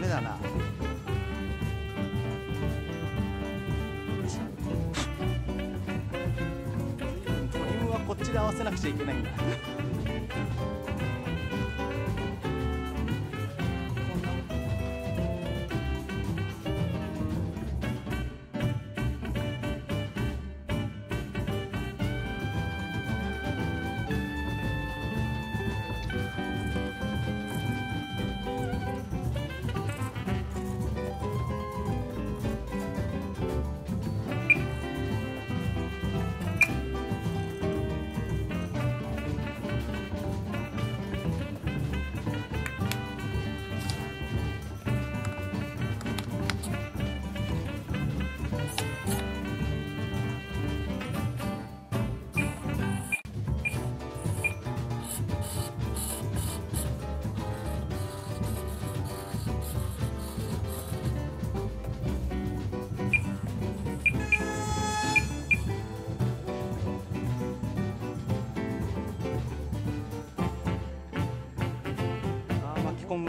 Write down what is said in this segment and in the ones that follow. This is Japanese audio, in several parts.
メだな。トリムはこっちで合わせなくちゃいけないんだ。巻き込む。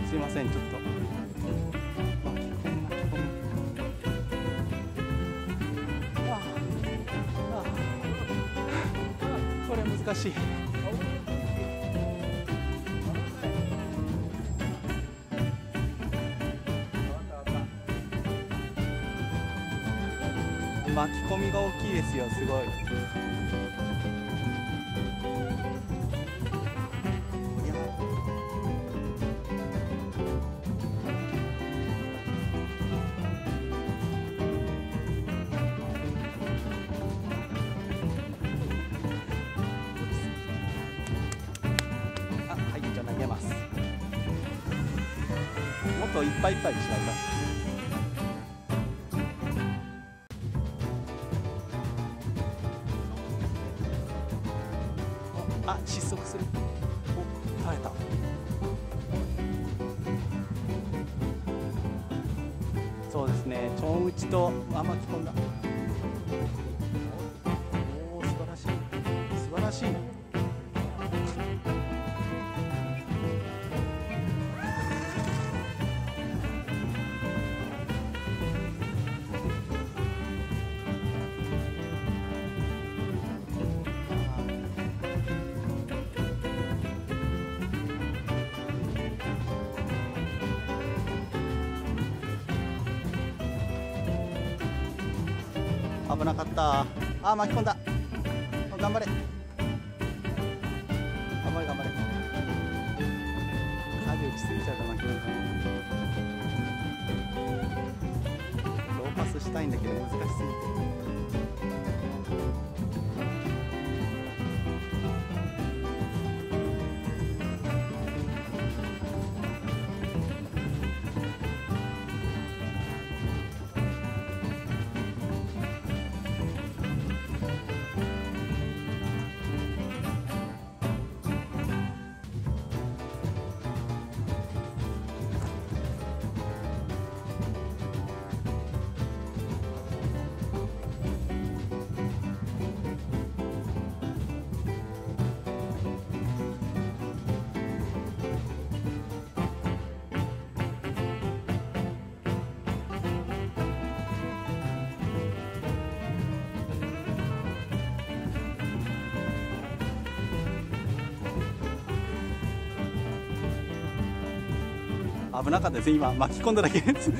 すいません、ちょっと巻き込む。これ難しい。巻き込みが大きいですよ、すごい。はい、じゃあ投げます。もっといっぱいいっぱいにしないと。失速する。お、耐えた。そうですね、ちょん打ちと巻き込んだ。おお、素晴らしい。素晴らしい。危なかった。巻き込んだ。頑張れ。頑張れ。舵打ちすぎちゃうと巻き込んだ。ローパスしたいんだけど難しすぎて。危なかったです。今巻き込んだだけです。